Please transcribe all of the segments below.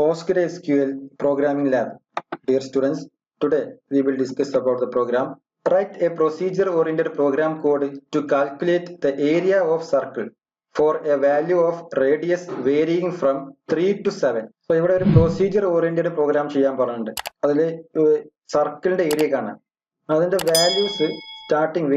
PostgreSQL Programming Lab. Dear students, today we will discuss about the program. Write a procedure-oriented program code to calculate the area of circle for a value of radius varying from 3 to 7. So, ഇവിടെ ഒരു procedure-oriented program ചെയ്യാൻ പറഞ്ഞിട്ടുണ്ട്. അതിൽ സർക്കിളിന്റെ area കാണാം. അതിന്റെ values starting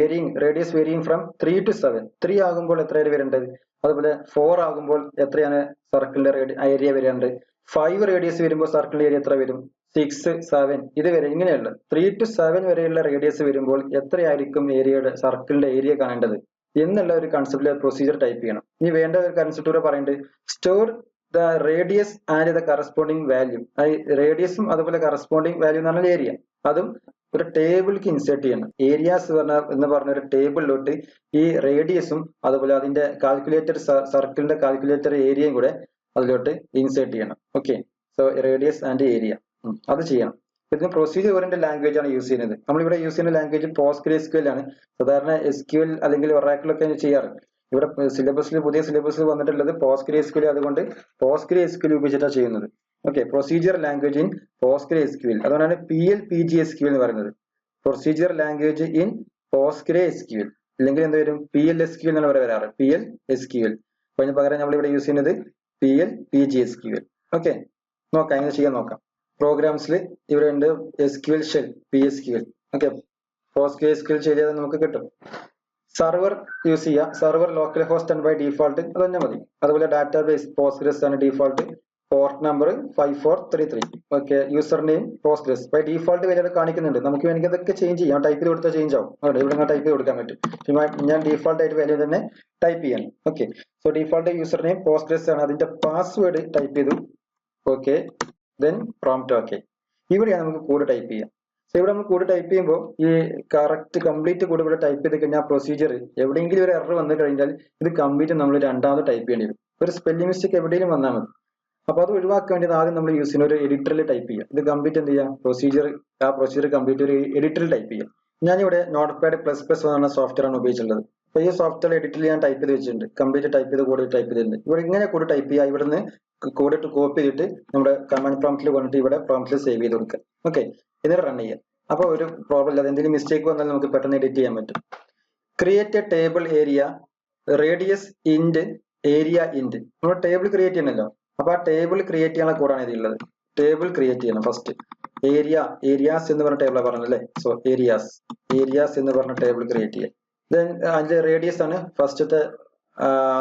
radius varying from 3 to 7. 3 ആകുമ്പോൾ എത്ര വരേണ്ടത്, അതുപോലെ 4 ആകുമ്പോൾ എത്രയാണ് സർക്കിളിന്റെ ഏരിയ വരേണ്ടത്, 5 റേഡിയസ് വരുമ്പോൾ സർക്കിൾ ഏരിയ എത്ര വരും, 6, 7 ഇത് വരെ ഇങ്ങനെയുള്ള 3 to 7 വരെയുള്ള റേഡിയസ് വരുമ്പോൾ എത്രയായിരിക്കും ഏരിയയുടെ സർക്കിളിന്റെ ഏരിയ കാണേണ്ടത് എന്നുള്ള ഒരു കൺസെപ്റ്റിലെ പ്രൊസീജിയർ ടൈപ്പ് ചെയ്യണം. ഇനി വേണ്ട ഒരു കൺസെപ്റ്റ് കൂടെ പറയുന്നത് store the radius and the corresponding value. റേഡിയസും അതുപോലെ കറസ്പോണ്ടിങ് വാല്യൂ എന്ന് പറഞ്ഞാൽ ഏരിയ, അതും ഒരു ടേബിൾക്ക് ഇൻസേർട്ട് ചെയ്യണം. ഏരിയാസ് എന്ന് പറഞ്ഞ ഒരു ടേബിളിലോട്ട് ഈ റേഡിയസും അതുപോലെ അതിന്റെ കാൽക്കുലേറ്റർ സർക്കിളിന്റെ കാൽക്കുലേറ്റർ ഏരിയയും കൂടെ അതിലോട്ട് ഇൻസേർട്ട് ചെയ്യണം. Okay, so radius and area അത് ചെയ്യണം. ഇതിന് പ്രൊസീജിയർ ഓറിയന്റഡ് ലാംഗ്വേജ് ആണ് യൂസ് ചെയ്യുന്നത്. നമ്മളിവിടെ യൂസ് ചെയ്യുന്ന ലാംഗ്വേജ് PostgreSQL ആണ്. സാധാരണ SQL അല്ലെങ്കിൽ Oracle ഒക്കെ ചെയ്യാറ്. ഇവിടെ പുതിയ സിലബസിൽ വന്നിട്ടുള്ളത് PostgreSQL, അതുകൊണ്ട് PostgreSQL ഉപയോഗിച്ചിട്ടാണ് ചെയ്യുന്നത്. Okay, procedure language in PostgreSQL, അതുകൊണ്ടാണ് PLPGSQL എന്ന് പറയുന്നത്. പ്രൊസീജിയർ ലാംഗ്വേജ് ഇൻ PostgreSQL അല്ലെങ്കിൽ എന്ത് വരും, PLSQL എന്നാണ് ഇവിടെ വരാറ്, PLSQL. അപ്പൊ അതിന് പകരം നമ്മൾ ഇവിടെ യൂസ് ചെയ്യുന്നത് PLPGSQL. ഓക്കെ, നോക്കാം എങ്ങനെ ചെയ്യാൻ നോക്കാം. പ്രോഗ്രാംസിൽ ഇവിടെ ഉണ്ട് SQL shell, PSQL. Okay, PostgreSQL ചെയ്താൽ നമുക്ക് കിട്ടും. സർവർ യൂസ് ചെയ്യുക, server local host and by default അത് തന്നെ മതി. അതുപോലെ ഡാറ്റാബേസ് പോസ്റ്റ്ഗ്രസ് ആണ് default, port number 5433. Okay, user name Postgres by default value കാണിക്കുന്നുണ്ട്. നമുക്ക് വേണമെങ്കിൽ അതൊക്കെ ചേഞ്ച് ചെയ്യാം, ടൈപ്പ് ചെയ്ത് കൊടുത്താൽ ചേഞ്ച് ആവും. അവിടെ ഇവിടെ ടൈപ്പ് ചെയ്ത് കൊടുക്കാൻ പറ്റും. ഞാൻ ഡിഫോൾട്ട് ആയിട്ട് വാല്യൂ തന്നെ ടൈപ്പ് ചെയ്യാൻ. Okay, so default user name Postgres ആണ്, അതിന്റെ പാസ്വേഡ് ടൈപ്പ് ചെയ്തു. Okay, then prompt. ഓക്കെ, ഇവിടെയാണ് നമുക്ക് കോഡ് ടൈപ്പ് ചെയ്യാം. സോ ഇവിടെ നമ്മൾ കോഡ് ടൈപ്പ് ചെയ്യുമ്പോൾ ഈ കറക്റ്റ് കംപ്ലീറ്റ് കോഡ് ഇവിടെ ടൈപ്പ് ചെയ്ത് കഴിഞ്ഞാൽ പ്രൊസീജിയർ എവിടെയെങ്കിലും ഒരു എറർ വന്നു കഴിഞ്ഞാൽ ഇത് കംപ്ലീറ്റ് നമ്മൾ രണ്ടാമത് ടൈപ്പ് ചെയ്യേണ്ടി വരും. ഒരു സ്പെല്ലിംഗ് മിസ്റ്റേക്ക് എവിടെയും വന്നാൽ മതി. അപ്പൊ അത് ഒഴിവാക്കാൻ വേണ്ടി ആദ്യം നമ്മൾ യൂസ് ചെയ്യുന്ന ഒരു എഡിറ്ററിൽ ടൈപ്പ് ചെയ്യാം. ഇത് കംപ്ലീറ്റ് എന്ത് ചെയ്യാം, പ്രൊസീജിയർ കംപ്ലീറ്റ് ഒരു എഡിറ്ററിൽ ടൈപ്പ് ചെയ്യാം. ഞാനിവിടെ നോട്ട്പാഡ് ++ എന്ന സോഫ്റ്റ്വെയർ ആണ് ഉപയോഗിച്ചിട്ടുള്ളത്. അപ്പൊ ഈ സോഫ്റ്റ്വെയർ എഡിറ്ററിൽ ഞാൻ ടൈപ്പ് ചെയ്ത് വെച്ചിട്ടുണ്ട്, കംപ്ലീറ്റ് ടൈപ്പ് ചെയ്ത് കോഡ് ടൈപ്പ് ചെയ്തിട്ടുണ്ട്. ഇവിടെ ഇങ്ങനെ കോഡ് ടൈപ്പ് ചെയ്യുക, ഇവിടുന്ന് കോഡ് ഇട്ട് കോപ്പി ചെയ്തിട്ട് നമ്മുടെ കമാൻഡ് പ്രോംപ്റ്റിൽ വന്നിട്ട് ഇവിടെ പ്രോംപ്റ്റിൽ സേവ് ചെയ്ത് കൊടുക്കുക. ഓക്കെ, എന്നിട്ട് റൺ ചെയ്യുക. അപ്പൊ ഒരു പ്രോബ്ലം ഇല്ല, എന്തെങ്കിലും മിസ്റ്റേക്ക് വന്നാൽ നമുക്ക് പെട്ടെന്ന് എഡിറ്റ് ചെയ്യാൻ പറ്റും. Create A table area radius ഇൻഡ് ഏരിയ ഇൻഡ്. നമ്മൾ ടേബിൾ ക്രിയേറ്റ് ചെയ്യണല്ലോ, അപ്പൊ ആ ടേബിൾ ക്രിയേറ്റ് ചെയ്യാനുള്ള കോഡാണ് ഇതിലുള്ളത്. ടേബിൾ ക്രിയേറ്റ് ചെയ്യണം. ഫസ്റ്റ് ഏരിയാസ് എന്ന് പറഞ്ഞ ടേബിളാണ് പറഞ്ഞല്ലേ. സോ ഏരിയാസ് എന്ന് പറഞ്ഞ ടേബിൾ ക്രിയേറ്റ് ചെയ്യാം. ദെൻ അതിന്റെ റേഡിയസ് ആണ് ഫസ്റ്റത്തെ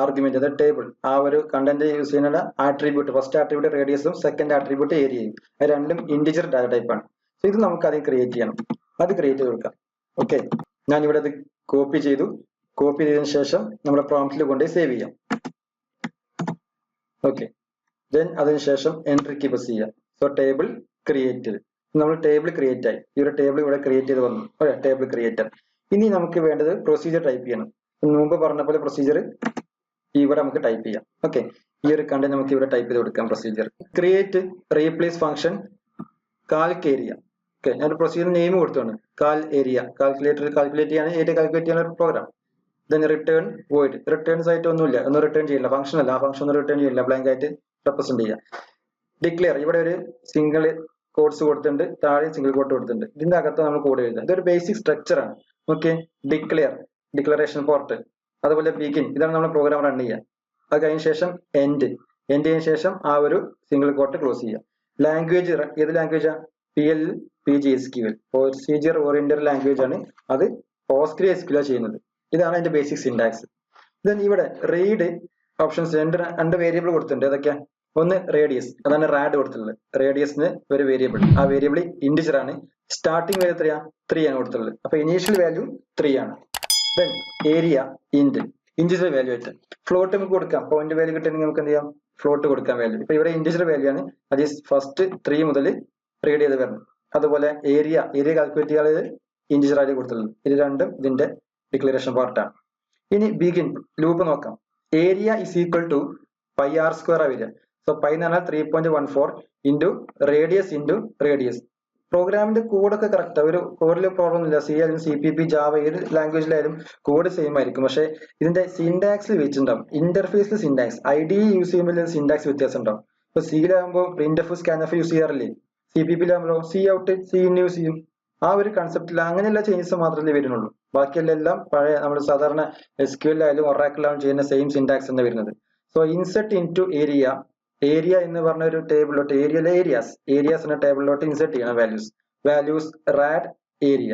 ആർഗ്യുമെന്റ്, അത് ടേബിൾ. ആ ഒരു കണ്ടന്റ് യൂസ് ചെയ്യുന്ന ആട്രിബ്യൂട്ട്, ഫസ്റ്റ് ആട്രിബ്യൂട്ട് റേഡിയസും സെക്കൻഡ് ആട്രിബ്യൂട്ട് ഏരിയയും, അത് രണ്ടും ഇന്റിജർ ഡാറ്റ ടൈപ്പ് ആണ്. സോ ഇത് നമുക്ക് ആദ്യം ക്രിയേറ്റ് ചെയ്യണം, അത് ക്രിയേറ്റ് ചെയ്ത് കൊടുക്കാം. ഓക്കെ, ഞാൻ ഇവിടെ അത് കോപ്പി ചെയ്തതിനു ശേഷം നമ്മുടെ പ്രോംപ്റ്റിൽ കൊണ്ട് സേവ് ചെയ്യാം. ഓക്കെ, ദെൻ അതിനുശേഷം എൻട്രി കീ പ്രസ് ചെയ്യാം. സോ ടേബിൾ ക്രിയേറ്റഡ്, നമ്മൾ ടേബിൾ ക്രിയേറ്റ് ആയി. ഈ ഒരു ടേബിൾ ഇവിടെ ക്രിയേറ്റ് ചെയ്ത് വന്നു, ടേബിൾ ക്രിയേറ്റർ. ഇനി നമുക്ക് വേണ്ടത് പ്രൊസീജിയർ ടൈപ്പ് ചെയ്യണം. മുമ്പ് പറഞ്ഞ പോലെ പ്രൊസീജിയർ ഇവിടെ നമുക്ക് ടൈപ്പ് ചെയ്യാം. ഓക്കെ, ഈ ഒരു കണ്ടന്റ് നമുക്ക് ഇവിടെ ടൈപ്പ് ചെയ്ത് കൊടുക്കാം. Procedure create replace function calc area. Okay, ഞാൻ പ്രൊസീജിയർ നെയിം കൊടുത്താണ് കാൽ ഏരിയ. കാൽക്കുലേറ്റ് ചെയ്യാൻ ഏരിയ കാൽക്കുലേറ്റ് ചെയ്യാൻ ഒരു program. Then return void, returns ആയിട്ട് ഒന്നുമില്ല, ഒന്നും റിട്ടേൺ ചെയ്യില്ല, ഫംഗ്ഷൻ അല്ല, ആ ഫംഗ്ഷൻ ഒന്നും റിട്ടേൺ ചെയ്യില്ല, ബ്ലാങ്ക് ആയിട്ട് റെപ്രസെന്റ് ചെയ്യാം. ഡിക്ലെയർ, ഇവിടെ ഒരു സിംഗിൾ കോഡ്സ് കൊടുത്തിട്ടുണ്ട്, താഴെ സിംഗിൾ കോഡ് കൊടുത്തിട്ടുണ്ട്. ഇതിന്റെ അകത്ത് നമ്മൾ കോഡ് എഴുതാം. ഇതൊരു ബേസിക് സ്ട്രക്ചർ ആണ്. ഓക്കെ, ഡിക്ലറേഷൻ പോർട്ട്, അതുപോലെ ബിഗിൻ, ഇതാണ് നമ്മൾ പ്രോഗ്രാം റൺ ചെയ്യുക. അത് കഴിഞ്ഞ ശേഷം എൻഡ് ചെയ്യുന്ന ശേഷം ആ ഒരു സിംഗിൾ കോട്ട് ക്ലോസ് ചെയ്യുക. ലാംഗ്വേജ് ഏത് ലാംഗ്വേജാ, PLPGSQL, പ്രൊസീജിയർ ഓറിയന്റഡ് ലാംഗ്വേജ് ആണ്. അത് PostgreSQL ചെയ്യുന്നത്. ഇതാണ് അതിന്റെ ബേസിക് സിന്റാക്സ്. ദെൻ ഇവിടെ റീഡ് ഓപ്ഷൻസ് രണ്ട് വേരിയബിൾ കൊടുത്തിട്ടുണ്ട്. ഏതൊക്കെയാ, ഒന്ന് റേഡിയസ്, അതാണ് റാഡ് കൊടുത്തിട്ടുള്ളത്. റേഡിയസിന് ഒരു വേരിയബിൾ, ആ വേരിയബിൾ ഇന്റിജർ ആണ്. സ്റ്റാർട്ടിംഗ് വാല്യൂ എത്രയാ, 3 ആണ് കൊടുത്തിട്ടുള്ളത്. അപ്പൊ ഇനീഷ്യൽ വാല്യൂ 3 ആണ്. ദെൻ ഏരിയ ഇന്റിജർ വാല്യൂ ആയിട്ട് ഫ്ലോട്ട് നമുക്ക് കൊടുക്കാം. പോയിന്റ് വാല്യൂ കിട്ടണമെങ്കിൽ നമുക്ക് എന്ത് ചെയ്യാം, ഫ്ലോട്ട് കൊടുക്കാൻ വാല്യൂ. ഇപ്പൊ ഇവിടെ ഇന്റിജർ വാല്യൂ ആണ്, അത് ഫസ്റ്റ് 3 മുതൽ റീഡ് ചെയ്ത് വരണം. അതുപോലെ ഏരിയ കാൽക്കുലേറ്റ് ചെയ്യാതെ ഇന്റിജർ ആയിട്ട് കൊടുത്തിട്ടുള്ളത്. ഇത് രണ്ടും ഇതിന്റെ ഡിക്ലറേഷൻ പാർട്ടാണ്. ഇനി ബിഗിൻ ലൂപ്പ് നോക്കാം. Area is equal to πr² വരിക. സോ പൈ എന്ന് പറഞ്ഞാൽ 3.14 ഇൻറ്റു റേഡിയസ്. പ്രോഗ്രാമിന്റെ കോഡൊക്കെ കറക്റ്റ്, ഒരു കോഡിൽ പ്രോബ്ലം ഇല്ല. C ആയാലും CPP, ജാവ, ഏത് ലാംഗ്വേജിലായാലും കോഡ് സെയിം ആയിരിക്കും. പക്ഷെ ഇതിന്റെ സിൻടാക്സിൽ വെച്ചിട്ടുണ്ടാവും, ഇന്റർഫേസിൽ സിൻടാക്സ്, IDE യൂസ് ചെയ്യുമ്പോൾ സിൻടാക്സ് വ്യത്യാസം ഉണ്ടാവും. ഇപ്പൊ സിയിലാകുമ്പോൾ print F scan F use ചെയ്യാറില്ലേ, CPP-ലാകുമ്പോഴോ C out C in use ചെയ്യും. ആ ഒരു കൺസെപ്റ്റിൽ അങ്ങനെയുള്ള ചേഞ്ചസ് മാത്രമേ വരുന്നുള്ളൂ. ബാക്കിയെല്ലാം പഴയ നമ്മൾ സാധാരണ SQL ആയാലും ഒറാക്കിലായാലും ചെയ്യുന്ന സെയിം സിന്റാക്സ് തന്നെ വരുന്നത്. So insert into area, area എന്ന് പറഞ്ഞ ഒരു ടേബിളിലോട്ട് ഏരിയയിലെ ഏരിയാസ് എന്ന ടേബിളിലോട്ട് ഇൻസെർട്ട് ചെയ്യണം വാല്യൂസ് റാഡ് ഏരിയ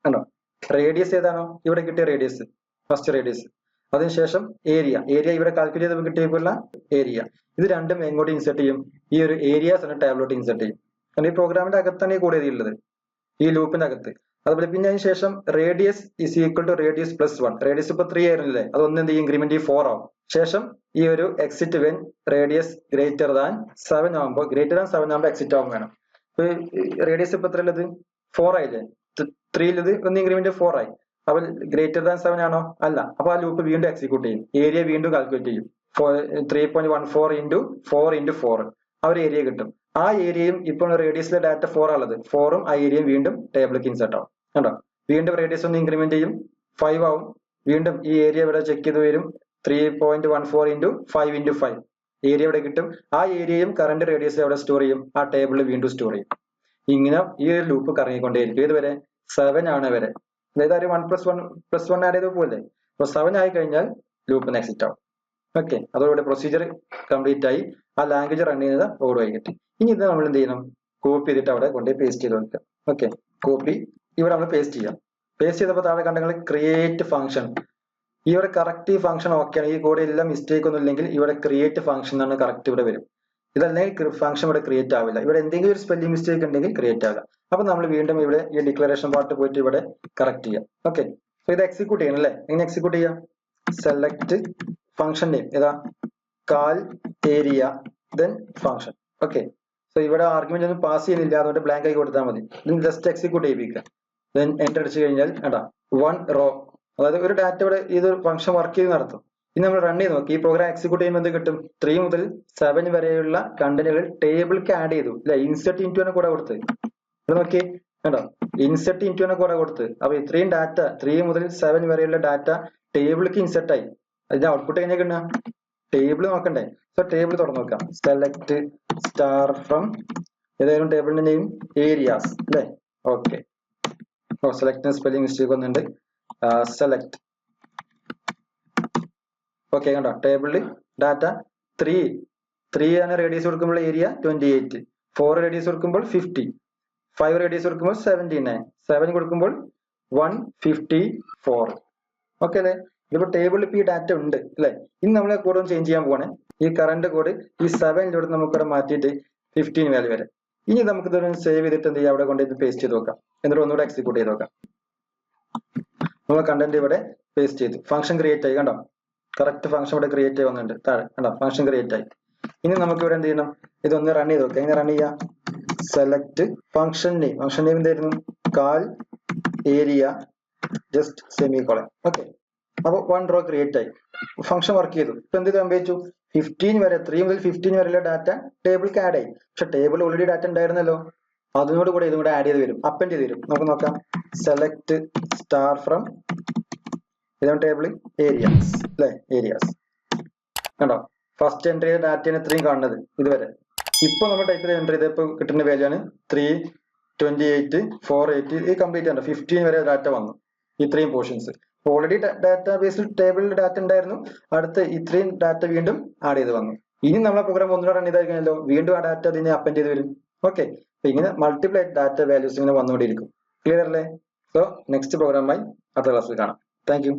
കണ്ടോ. റേഡിയസ് ഏതാണോ ഇവിടെ കിട്ടിയ റേഡിയസ്, ഫസ്റ്റ് റേഡിയസ്, അതിനുശേഷം ഏരിയ ഇവിടെ കാൽക്കുലേറ്റ് ചെയ്ത് കിട്ടിയപ്പോഴുള്ള ഏരിയ, ഇത് രണ്ടും എങ്ങോട്ട് ഇൻസെർട്ട് ചെയ്യും, ഈ ഒരു ഏരിയാസ് എന്ന ടേബിളിലോട്ട് ഇൻസെർട്ട് ചെയ്യും. കാരണം ഈ പ്രോഗ്രാമിന്റെ അകത്താണ് ഈ കൂടെ എഴുതിയുള്ളത്, ഈ ലൂപ്പിന്റെ അകത്ത്. അതുപോലെ പിന്നെ അതിന് ശേഷം radius is equal to radius plus 1, radius ഇപ്പൊ 3 ആയിരുന്നില്ലേ, അത് ഒന്ന് എന്ത് ചെയ്യും, ഇൻക്രിമെന്റ് 4 ആവും. ശേഷം ഈ ഒരു exit when radius greater than 7 ആകുമ്പോൾ എക്സിറ്റ് ആവും വേണം. റേഡിയസ് ഇപ്പൊ എത്ര ഉള്ളത് 4 ആയില്ലേ, 3 ഉള്ളത് ഒന്ന് ഇൻക്രിമെന്റ് 4 ആയി. അപ്പൊ ഗ്രേറ്റർ ദാൻ 7 ആണോ, അല്ല. അപ്പൊ ആ ലൂപ്പ് വീണ്ടും എക്സിക്യൂട്ട് ചെയ്യും, ഏരിയ വീണ്ടും കാൽക്കുലേറ്റ് ചെയ്യും. 3.14 ഇൻറ്റു 4 ഇൻറ്റു 4 ആ ഒരു ഏരിയ കിട്ടും. ആ ഏരിയയും ഇപ്പോൾ റേഡിയസിലെ ഡാറ്റ 4 ആണുള്ളത്, 4ഉം ആ ഏരിയയും വീണ്ടും ടേബിളിലേക്ക് ഇൻസെർട്ട് ആവും കണ്ടോ. വീണ്ടും റേഡിയസ് ഒന്ന് ഇൻക്രിമെന്റ് ചെയ്യും, 5 ആവും. വീണ്ടും ഈ ഏരിയ ഇവിടെ ചെക്ക് ചെയ്ത് വരും, 3.14 ഇൻറ്റു 5 ഇൻറ്റു 5 ഏരിയ ഇവിടെ കിട്ടും. ആ ഏരിയയും കറന്റ് റേഡിയസ് എവിടെ സ്റ്റോർ ചെയ്യും, ആ ടേബിളിൽ വീണ്ടും സ്റ്റോർ ചെയ്യും. ഇങ്ങനെ ഈ ഒരു ലൂപ്പ് കറങ്ങിക്കൊണ്ടേയിരിക്കും ഏതുവരെ, 7 ആണ് വരെ. അതായത് ഒരു 1+1 ആഡ് ചെയ്ത് പോലെ. അപ്പൊ 7 ആയി കഴിഞ്ഞാൽ ലൂപ്പ് എക്സിറ്റ് ആവും. ഓക്കെ, അതോടെ പ്രൊസീജിയർ കംപ്ലീറ്റ് ആയി. ആ ലാംഗ്വേജ് റൺ ചെയ്യുന്നത് ഓടുമായി കിട്ടി. ഇനി ഇത് നമ്മൾ എന്ത് ചെയ്യണം, കോപ്പി ചെയ്തിട്ട് അവിടെ കൊണ്ടുപോയി പേസ്റ്റ് ചെയ്ത് വെക്കാം. ഓക്കെ, കോപ്പി ഇവിടെ നമ്മൾ പേസ്റ്റ് ചെയ്യാം. പേസ്റ്റ് ചെയ്തപ്പോൾ താഴെ കണ്ടെങ്കിൽ ക്രിയേറ്റ് ഫംഗ്ഷൻ, ഇവിടെ കറക്റ്റ് ഈ ഫംഗ്ഷൻ ഓക്കെയാണ്, ഈ കോഡ് എല്ലാം മിസ്റ്റേക്ക് ഒന്നും ഇല്ലെങ്കിൽ ഇവിടെ ക്രിയേറ്റ് ഫംഗ്ഷൻ ആണ് കറക്റ്റ് ഇവിടെ വരും. ഇതല്ലെങ്കിൽ ഫംഗ്ഷൻ ഇവിടെ ക്രിയേറ്റ് ആവില്ല. ഇവിടെ എന്തെങ്കിലും ഒരു സ്പെല്ലിംഗ് മിസ്റ്റേക്ക് ഉണ്ടെങ്കിൽ ക്രിയേറ്റ് ആകാം. അപ്പൊ നമ്മൾ വീണ്ടും ഇവിടെ ഈ ഡിക്ലറേഷൻ പാർട്ട് പോയിട്ട് ഇവിടെ കറക്റ്റ് ചെയ്യാം. ഓക്കെ, സോ ഇത് എക്സിക്യൂട്ട് ചെയ്യണം അല്ലേ. എങ്ങനെ എക്സിക്യൂട്ട് ചെയ്യാം, സെലക്ട് ഫംഗ്ഷൻ നെയിം ഏതാ, കാൽ area then function. Okay, so ഇവിടെ ആർഗ്യുമെന്റ് ഒന്നും പാസ് ചെയ്യുന്നില്ല, അതുകൊണ്ട് ബ്ലാങ്ക് ആയി കൊടുത്താൽ മതി. ഇത് ജസ്റ്റ് എക്സിക്യൂട്ട് ചെയ്യിപ്പിക്കുക. ദെൻ എന്റർ അടിച്ചു കഴിഞ്ഞാൽ കേട്ടാ 1 റോ, അതായത് ഒരു ഡാറ്റ ഇവിടെ ഇത് ഫംഗ്ഷൻ വർക്ക് ചെയ്ത് നടത്തും. ഇനി നമ്മൾ റൺ ചെയ്ത് നോക്കി, ഈ പ്രോഗ്രാം എക്സിക്യൂട്ട് ചെയ്യുമ്പോൾ എന്ത് കിട്ടും, 3 മുതൽ 7 വരെയുള്ള കണ്ടന്റുകൾ ടേബിൾക്ക് ആഡ് ചെയ്തു അല്ലെ, ഇൻസെർട്ട് ഇൻറ്റു ആണ് കൂടെ കൊടുത്ത്. ഇവിടെ നോക്കി കേട്ടോ, ഇൻസെർട്ട് ഇൻറ്റു ആണ് കൂടെ കൊടുത്ത്. അപ്പൊ ഇത്രയും ഡാറ്റ 3 മുതൽ 7 വരെയുള്ള ഡാറ്റ ടേബിൾക്ക് ഇൻസെർട്ട് ആയി. അതിന്റെ ഔട്ട്പുട്ട് എങ്ങനെ കിട്ടുക, ടേബിൾ നോക്കണ്ടേ. സോ ടേബിൾ തുറന്നു നോക്കാം, സെലക്ട് സ്റ്റാർ ഫ്രം ഏതായാലും ടേബിളിന്റെ നെയിം ഏരിയാസ് അല്ലെ. ഓക്കെ, സെലക്ട് സ്പെല്ലിംഗ് മിസ്റ്റേക്ക് വന്നിട്ടുണ്ട്, സെലക്ട്. ഓക്കെ കണ്ടോ, ടേബിളിൽ ഡാറ്റ 3 ആണ് റേഡിയസ് കൊടുക്കുമ്പോൾ ഏരിയ 28, 4 റേഡിയസ് കൊടുക്കുമ്പോൾ 50, 5 റേഡിയസ് കൊടുക്കുമ്പോൾ 79, 7 കൊടുക്കുമ്പോൾ 154. ഓക്കെ അല്ലെ. ഇതിപ്പോ ടേബിളിൽ ഇപ്പൊ ഈ ഡാറ്റ ഉണ്ട് അല്ലെ. ഇനി നമ്മളെ കോഡ് ഒന്ന് ചേഞ്ച് ചെയ്യാൻ പോവാണ്. ഈ കറന്റ് കോഡ് ഈ 7 നമുക്കിവിടെ മാറ്റിയിട്ട് 15 വാല്യൂ വരെ. ഇനി നമുക്ക് ഇതൊരു സേവ് ചെയ്തിട്ട് എന്ത് ചെയ്യാം, അവിടെ കൊണ്ട് ഇത് പേസ്റ്റ് ചെയ്ത് നോക്കാം. എന്നിട്ട് ഒന്നുകൂടെ എക്സിക്യൂട്ട് ചെയ്ത് നോക്കാം. നമ്മൾ കണ്ടന്റ് ഇവിടെ പേസ്റ്റ് ചെയ്തു, ഫംഗ്ഷൻ ക്രിയേറ്റ് ആയി കണ്ടോ, കറക്റ്റ് ഫംഗ്ഷൻ ഇവിടെ ക്രിയേറ്റ് ആയി വന്നിട്ടുണ്ട് താഴെ കണ്ടോ, ഫംഗ്ഷൻ ക്രിയേറ്റ് ആയി. ഇനി നമുക്ക് ഇവിടെ എന്ത് ചെയ്യണം, ഇതൊന്ന് റൺ ചെയ്ത് നോക്കാം. എങ്ങനെ റൺ ചെയ്യാം, സെലക്ട് ഫംഗ്ഷൻ നെയിം എന്തായിരുന്നു, കാൽ ഏരിയ ജസ്റ്റ് സെമികോളൻ. ഓക്കെ, അപ്പൊ 1 റോ ക്രിയേറ്റ് ആയി, ഫംഗ്ഷൻ വർക്ക് ചെയ്തു. ഇപ്പൊ എന്ത് സംഭവിച്ചു, 15 വരെ 3 മുതൽ 15 വരെയുള്ള ഡാറ്റ ടേബിൾക്ക് ആഡ് ആയി. പക്ഷെ ടേബിൾ ഓൾറെഡി ഡാറ്റ ഉണ്ടായിരുന്നല്ലോ, അതിനോട് കൂടെ ഇതും കൂടെ ആഡ് ചെയ്ത് വരും, അപ്പൻഡ് ചെയ്ത് വരും. നമുക്ക് നോക്കാം, സെലക്ട് സ്റ്റാർ ഫ്രം ഇതാണ് ടേബിൾ ഏരിയാസ് അല്ലെ, ഏരിയാസ് കണ്ടോ. ഫസ്റ്റ് എൻട്രി ചെയ്ത ഡാറ്റയാണ് ഇത്രയും കാണുന്നത് ഇതുവരെ. ഇപ്പൊ നമ്മൾ ടൈപ്പ് ചെയ്ത് എൻട്രി ചെയ്തപ്പോ കിട്ടുന്ന വാല്യൂ ആണ് 328 480. ഈ കംപ്ലീറ്റ് ആണ് 15 വരെ ഡാറ്റ വന്നു, ഇത്രയും പോർഷൻസ്. ഓൾറെഡി ഡാറ്റാ ബേസിൽ ടേബിളിൽ ഡാറ്റ ഉണ്ടായിരുന്നു, അടുത്ത് ഇത്രയും ഡാറ്റ വീണ്ടും ആഡ് ചെയ്ത് വന്നു. ഇനി നമ്മളെ പ്രോഗ്രാം ഒന്നുകൂടെ റൺ ചെയ്താൽ കഴിഞ്ഞല്ലോ, വീണ്ടും ആ ഡാറ്റ അതിനെ അപ്പൻഡ് ചെയ്ത് വരും. ഓക്കെ, അപ്പൊ ഇങ്ങനെ മൾട്ടിപ്ലൈ ഡാറ്റ വാല്യൂസ് ഇങ്ങനെ വന്നുകൊണ്ടിരിക്കും. ക്ലിയർ അല്ലേ. സോ നെക്സ്റ്റ് പ്രോഗ്രാമായി അടുത്ത ക്ലാസ്സിൽ കാണാം. Thank you.